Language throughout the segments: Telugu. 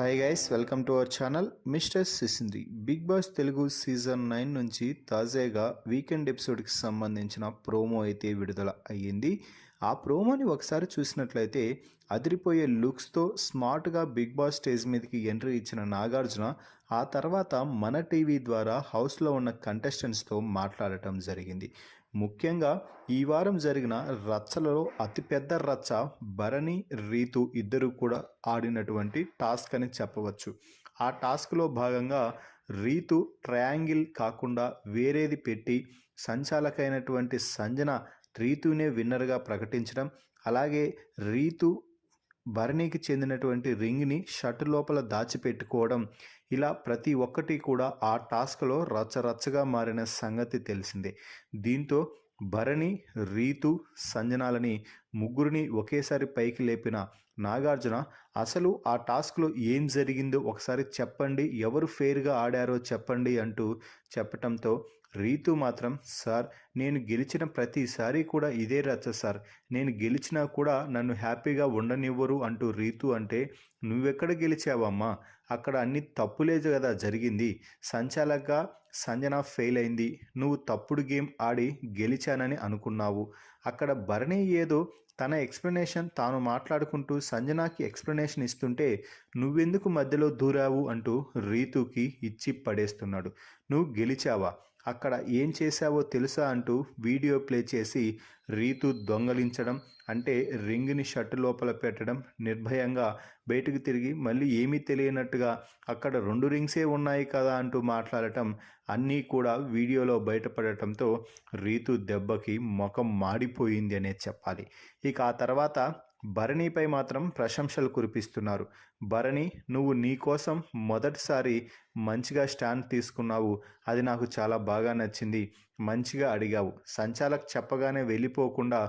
Hi guys, welcome to our channel Mister Sisindri. Bigg Boss Telugu season 9 నుంచి తాజాగా వీకెండ్ ఎపిసోడ్కి సంబంధించిన ప్రోమో అయితే విడుదల అయ్యింది. ఆ ప్రోమోని ఒకసారి చూసినట్లయితే అదిరిపోయే లుక్స్తో స్మార్ట్గా బిగ్ బాస్ స్టేజ్ మీదకి ఎంట్రీ ఇచ్చిన నాగార్జున ఆ తర్వాత మన టీవీ ద్వారా హౌస్లో ఉన్న కంటెస్టెంట్స్తో మాట్లాడటం జరిగింది. ముఖ్యంగా ఈ వారం జరిగిన రచ్చలలో అతిపెద్ద రచ్చ భరణి, రీతు ఇద్దరు కూడా ఆడినటువంటి టాస్క్ అని చెప్పవచ్చు. ఆ టాస్క్లో భాగంగా రీతు ట్రయాంగిల్ కాకుండా వేరేది పెట్టి సంచాలకైనటువంటి సంజన రీతునే విన్నర్గా ప్రకటించడం, అలాగే రీతు భరణికి చెందినటువంటి రింగ్ని షర్ట్ లోపల దాచిపెట్టుకోవడం, ఇలా ప్రతి ఒక్కటి కూడా ఆ టాస్క్లో రచ్చరచ్చగా మారిన సంగతి తెలిసిందే. దీంతో భరణి, రీతు, సంజనాలని ముగ్గురిని ఒకేసారి పైకి లేపిన నాగార్జున అసలు ఆ టాస్క్లో ఏం జరిగిందో ఒకసారి చెప్పండి, ఎవరు ఫెయిర్గా ఆడారో చెప్పండి అంటూ చెప్పటంతో రీతు మాత్రం, సార్ నేను గెలిచిన ప్రతిసారి కూడా ఇదే రచ్చ సార్, నేను గెలిచినా కూడా నన్ను హ్యాపీగా ఉండనివ్వరు అంటూ రీతు అంటే, నువ్వెక్కడ గెలిచావమ్మా, అక్కడ అన్ని తప్పులే కదా జరిగింది, సంచాలకగా సంజన ఫెయిల్ అయింది, నువ్వు తప్పుడు గేమ్ ఆడి గెలిచానని అనుకున్నావు, అక్కడ భరణి ఏదో తన ఎక్స్ప్లెనేషన్ తాను మాట్లాడుకుంటూ సంజనాకి ఎక్స్ప్లెనేషన్ ఇస్తుంటే నువ్వెందుకు మధ్యలో దూరావు అంటూ రీతుకి ఇచ్చి పడేస్తున్నాడు. నువ్వు గెలిచావా, అక్కడ ఏం చేశావో తెలుసా అంటూ వీడియో ప్లే చేసి రీతు దొంగలించడం, అంటే రింగ్ని షర్ట్ లోపల పెట్టడం, నిర్భయంగా బయటకు తిరిగి మళ్ళీ ఏమీ తెలియనట్టుగా అక్కడ 2 రింగ్సే ఉన్నాయి కదా అంటూ మాట్లాడటం అన్నీ కూడా వీడియోలో బయటపడటంతో రీతు దెబ్బకి ముఖం మాడిపోయింది అనే చెప్పాలి. ఇక ఆ తర్వాత భరణిపై మాత్రం ప్రశంసలు కురిపిస్తున్నారు. భరణి, నువ్వు నీ కోసం మొదటిసారి మంచిగా స్టాండ్ తీసుకున్నావు, అది నాకు చాలా బాగా నచ్చింది, మంచిగా అడిగావు, సంచాలక్ చెప్పగానే వెళ్ళిపోకుండా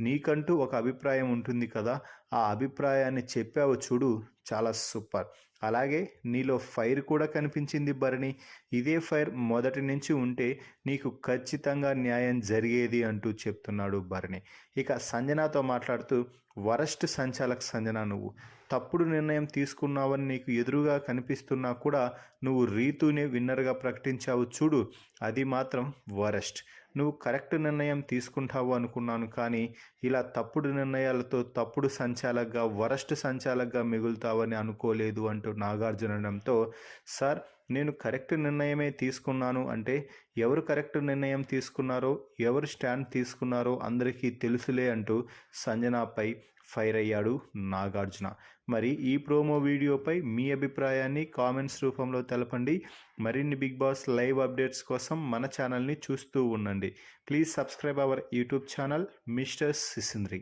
నీకంటూ ఒక అభిప్రాయం ఉంటుంది కదా, ఆ అభిప్రాయాన్ని చెప్పావు చూడు, చాలా సూపర్. అలాగే నీలో ఫైర్ కూడా కనిపించింది భరణి, ఇదే ఫైర్ మొదటి నుంచి ఉంటే నీకు ఖచ్చితంగా న్యాయం జరిగేది అంటూ చెప్తున్నాడు భరణి. ఇక సంజనాతో మాట్లాడుతూ, వరస్ట్ సంచాలక్ సంజన, నువ్వు తప్పుడు నిర్ణయం తీసుకున్నావని నీకు ఎదురుగా కనిపిస్తున్నా కూడా నువ్వు రీతునే విన్నర్గా ప్రకటించావు చూడు, అది మాత్రం వరస్ట్. నువ్వు కరెక్ట్ నిర్ణయం తీసుకుంటావు అనుకున్నాను, కానీ ఇలా తప్పుడు నిర్ణయాలతో తప్పుడు సంచాలకగా, వరస్ట్ సంచాలకగా మిగులుతావని అనుకోలేదు అంటూ నాగార్జునంతో, సార్ నేను కరెక్ట్ నిర్ణయమే తీసుకున్నాను అంటే ఎవరు కరెక్ట్ నిర్ణయం తీసుకున్నారో, ఎవరు స్టాండ్ తీసుకున్నారో అందరికీ తెలుసులే అంటూ సంజనాపై ఫైర్ అయ్యాడు నాగార్జున. మరి ఈ ప్రోమో వీడియోపై మీ అభిప్రాయాన్ని కామెంట్స్ రూపంలో తెలపండి. మరిన్ని బిగ్ బాస్ లైవ్ అప్డేట్స్ కోసం మన ఛానల్ని చూస్తూ ఉండండి. Please subscribe our YouTube channel Mister సిసింద్రి.